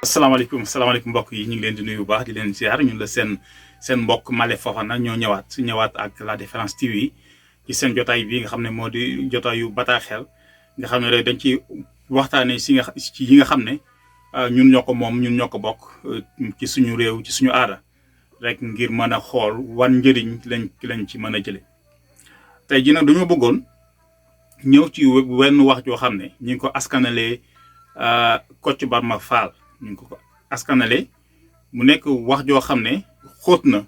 asalaamaaleykum mbokk yi ñu ngi leen di nuyu bu baax di leen ziar ñun la seen mbokk Malé Fofana ñoo ñëwaat ak La Différence TV ci seen jotaay bi nga xam ne moo di jotaayu bataaxel nga xam ne rek dañ ci waxtaanee ci yi nga xam ne ñun ñoo ko moom ñun ñoo ko bokk ci suñu réew ci suñu aada rek ngir mën a xool wan njëriñ lañ ci mën a jële tey ji nag dañoo bëggoon ñëw ci wenn wax joo xam ne ñu ngi ko askanalee Kocc Barma Fall ñu ngi ko askanale mu nekk wax joo xam ne xóot na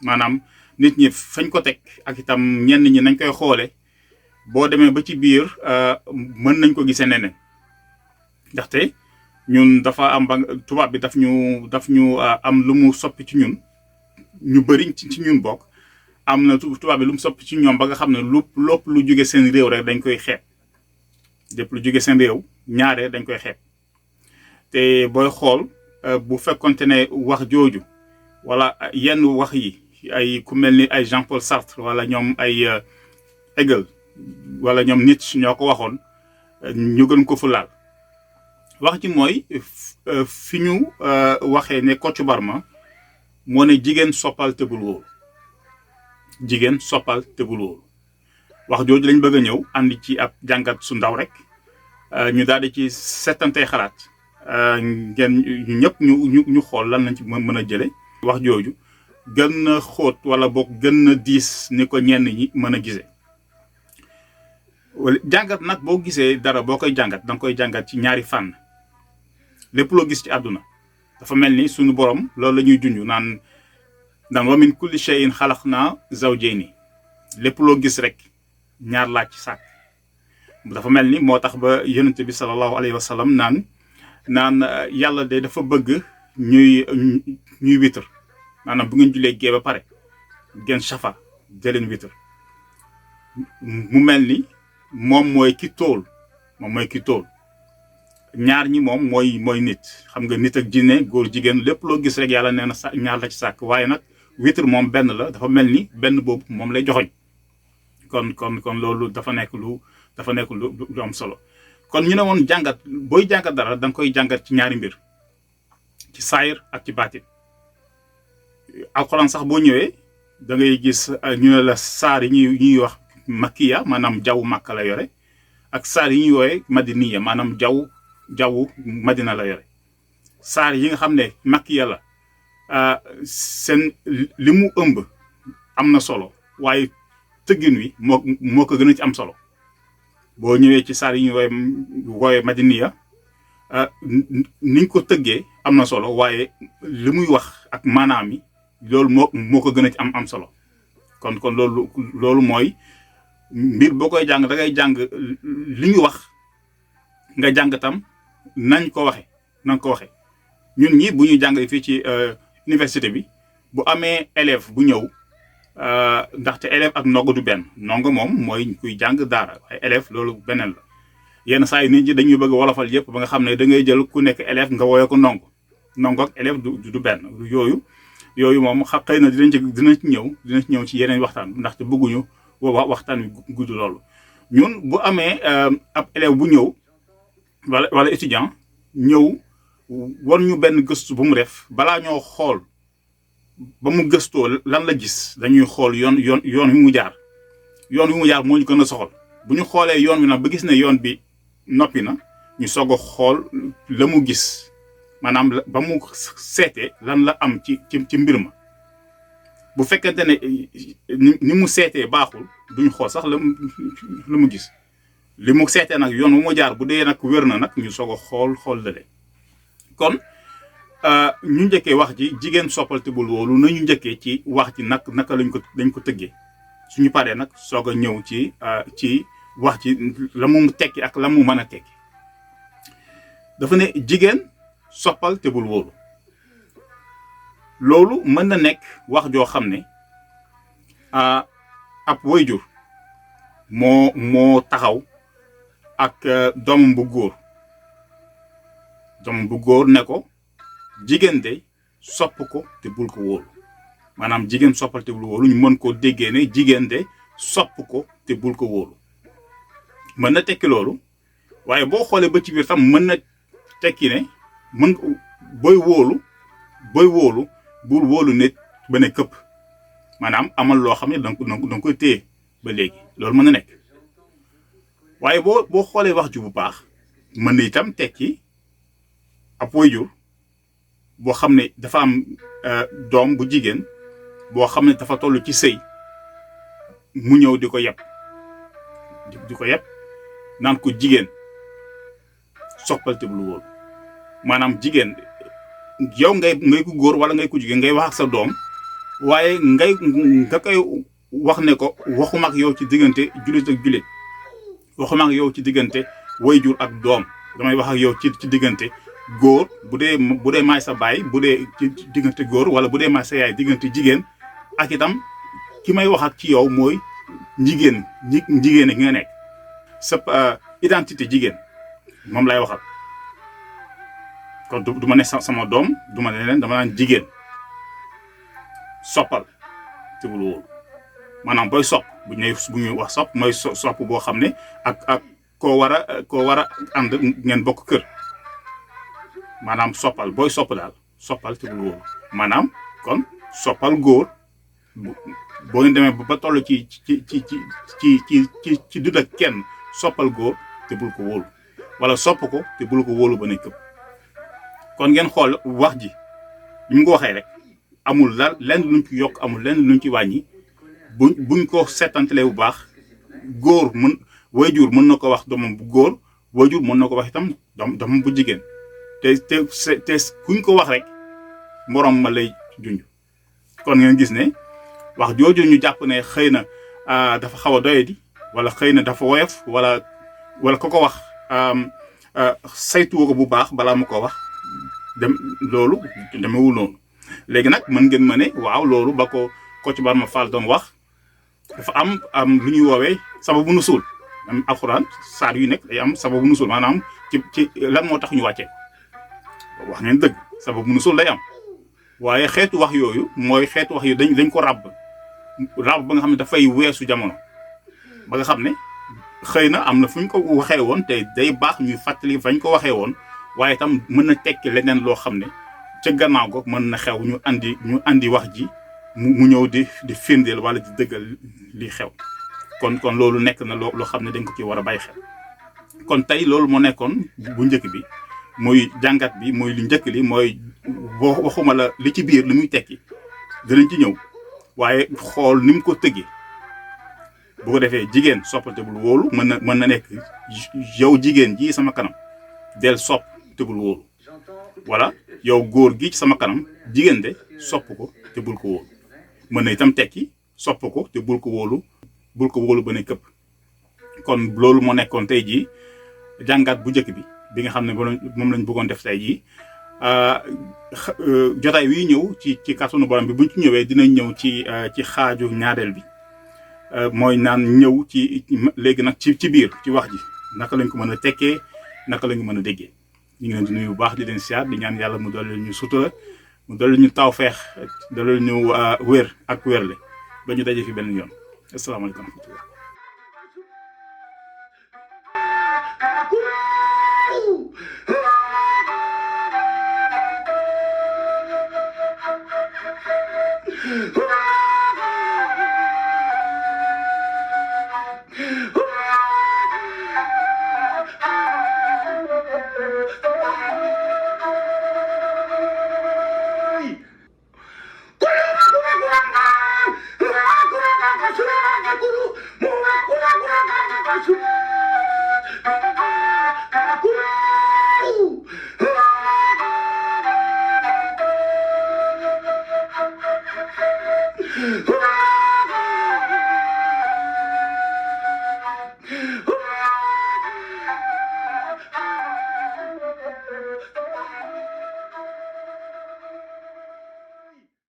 maanaam nit ñi fañ ko teg ak itam ñenn ñi nañ koy xoole boo demee ba ci biir mën nañ ko gisee neneen ndaxte ñun dafa am ba tubaab bi daf ñu am lu mu soppi ci ñun ñu bëri ci ñun bokk am na tubaab bi lu mu soppi ci ñoom ba nga xam ne lépp lu jóge seen réew rek dañ koy xeeb lépp lu jóge seen réew ñaare dañ koy xeeb te booy xool bu fekkonte ne wax jooju wala yenn wax yi ay ku mel ni ay Jean-Paul Sartre wala ñoom ay Hegel wala ñoom Nietzsche ñoo ko waxoon ñu gën ko fu laal wax ji mooy fi ñu waxee ne Kocc Barma moo ne jigéen soppal tëbul wóolu jigéen soppal tëbul wóolu wax jooju lañ bëgg a ñëw andi ci ab jàngat su ndaw rek ñu daal di ci settantee xalaat ngeen ñëpp ñu xool lan lañ ci mën a jële wax jooju gën a xóot wala boog gën a diis ni ko ñenn ñi mën a gisee jàngat nag boo gisee dara boo koy jàngat danga koy jàngat ci ñaari fànn lépp loo gis ci àdduna dafa mel ni suñu borom loolu la ñuy junj naan wa min kulli shay'in xalaqnaa zawjayni lépp loo gis rek ñaar laaj ci sàkk dafa mel ni moo tax ba yonent bi sallallahu alayhi wa sallam naan yàlla de dafa bëgg ñuy witr maanaam bu ngeen julee gee ba pare ngeen shafa jëleen witr mu mel ni moom mooy ki tóol ñaar ñi moom mooy nit xam nga nit ak jinne góor jigéen lépp loo gis rek yàlla nee na ñaar la ci sàkk waaye nag witr moom benn la dafa mel ni benn boobu moom lay joxoñ kon loolu dafa nekk lu am solo kon ñu ne woon jàngat booy jàngat dara da nga koy jàngat ci ñaari mbir ci saayir ak ci baatin alxuraan sax boo ñëwee da ngay gis ñu ne la saar yi ñuy wax makkiya maanaam jaww Makka la yore ak saar yi ñuy woowe madiniya maanaam jaww Madina la yore saar yi nga xam ne makkiya la seen li mu ëmb am na solo waaye tëggin wi moo ko gën a ci am solo boo ñëwee ci saar yi ñu woowe madiniya niñ ko tëggee am na solo waaye li muy wax ak maanaam yi loolu moo ko gën a ci am solo kon loolu mooy mbir boo koy jàng da ngay jàng li ñu wax nga jàng tam nañ ko waxe ñun ñi bu ñu jàng fii ci université bi bu amee élève bu ñëw ndaxte élève ak ndongo du benn ndongo moom mooy kuy jàng daara waaye élève loolu beneen la yenn saa yi nit ñi dañuy bëgg wolofal yëpp ba nga xam ne da ngay jël ku nekk élève nga woowee ko ndongo ak élève du benn yooyu moom xëy na dina ci ñëw ci yeneen waxtaan ndaxte bëgguñu waxtaan wi gudd loolu ñun bu amee ab élève bu ñëw wala étudiant ñëw war ñu benn gëstu bu mu def balaa ñoo xool ba mu gëstoo lan la gis dañuy xool yoon wi mu jaar moo ñu gën a soxal bu ñu xoolee yoon wi nag ba gis ne yoon bi noppi na ñu soog a xool la mu gis maanaam ba mu seetee lan la am ci mbir ma bu fekkente ne ni mu seetee baaxul duñ xool sax la mu gis li mu seetee nag yoon wu mu jaar bu dee nag wér na nag ñu soog a xool lale kon ñu njëkkee wax ji jigéen soppal te bul wóolu nañu njëkkee ci wax ji naka dañ ko tëggee suñu paree nag soog a ñëw ci wax ji la mu tekki ak la mu mën a tekki dafa ne jigéen soppal te bul wóolu loolu mën na nekk wax joo xam ne ab waajur moo taxaw ak doomam bu góor ne ko jigéen de sopp ko te bul ko wóolu maanaam jigéen soppal te bul wóolu ñu mën koo déggee ne jigéen de sopp ko te bul ko wóolu mën na tekki loolu waaye boo xoolee ba ci biir tam mën na tekki ne booy wóolu bul wóolu nit ba ne këpp maanaam amal loo xam ne danga koy téye ba léegi loolu mën na nekk waaye boo xoolee wax ju bu baax mën na itam tekki ab waajur boo xam ne dafa am doom bu jigéen boo xam ne dafa toll ci sëy mu ñëw di ko yeb naan ko jigéen soppal te bul wóolu maanaam jigéen yow ngay ku góor wala ngay ku jigéen ngay wax ak sa doom waaye nga koy wax ne ko waxuma ak yow ci diggante jullit ak jullit waxuma ak yow ci diggante wayjur ak doom damay wax ak yow ci diggante góor bu dee maay sa baay bu dee ci diggante góor wala bu dee maay sa yaay diggante jigéen ak itam ki may wax ak ci yow mooy jigéen gi nga nekk sa identité jigéen moom lay waxal kon du ma ne sama doom du ma ne leen dama naan jigéen soppal te bul wóolu maanaam booy sopp bu ñuy wax sopp mooy sopp boo xam ne ak koo war a ànd ngeen bokk kër maanaam soppal booy sopp daal soppal te bul wóolu maanaam kon soppal góor boo ngeen demee ba toll ci dund ak kenn soppal góor te bul ko wóolu wala sopp ko te bul ko wóolu ba ne këpp kon ngeen xool wax ji ni mu ko waxee rek amul lenn luñ ci yokk amul lenn luñ ci wàññi buñ ko seetantalee bu baax góor waajur mën na ko wax doomam bu góor waajur mën na ko wax itam doomam bu jigéen te kuñ ko wax rek moroom ma lay junj kon ngeen gis ne wax jooju ñu jàpp ne xëy na dafa xaw a doyadi wala xëy na dafa woyof wala ko wax saytuwoo ko bu baax balaa mu ko wax loolu demewul noonu léegi nag mën ngeen ma ne waaw loolu ba ko Kocc Barma Fall doon wax dafa am lu ñuy woowee sababu nusul am alxuraan saar yu nekk day am sababu nusul maanaam ci lan moo tax ñu wàccee wax ngeen dëgg sababu nusul day am waaye xeetu wax yooyu mooy xeetu wax yooyu dañ ko ràbb ba nga xam ne dafay weesu jamono ba nga xam ne xëy na am na fu ñu ko waxee woon te day baax ñuy fàttali fañ ko waxee woon waaye itam mën na tekki leneen loo xam ne ca gannaaw ko mën na xew ñu andi wax ji mu ñëw di firndeel wala di dëggal li xew kon loolu nekk na loo xam ne dañ ko ci war a bàyyi xel kon tey loolu moo nekkoon bu njëkk bi muy jàngat bi muy lu njëkk li mooy waxuma la li ci biir li muy tekki dinañ ci ñëw waaye xool ni mu ko tëggee bu ko defee jigéen soppal te bul wóolu mën na nekk yow jigéen ji sama kanam del sopp te bul wóolu wala yow góor gi ci sama kanam jigéen de sopp ko te bul ko wóolu mën na itam tekki sopp ko te bul ko wóolu ba ne këpp kon loolu moo nekkoon tey jii jàngat bu njëkk bi nga xam ne moom lañ bëggoon def tey jii jotaay wi ñëw ci kàttanu borom bi buñ ci ñëwee dinañ ñëw ci xaaju ñaareel bi mooy naan ñëw ci léegi nag ci biir ci wax ji naka lañ ko mën a tekkee naka lañ ko mën a déggee ñu ngi leen di nuyu bu baax di leen siyaar di ñaan yàlla mu dolli ñu sutura mu dolli ñu tawfeex dolli ñu wér ak wérle ba ñu daje fi benn yoon asalaamaaleykum wa rahmatullah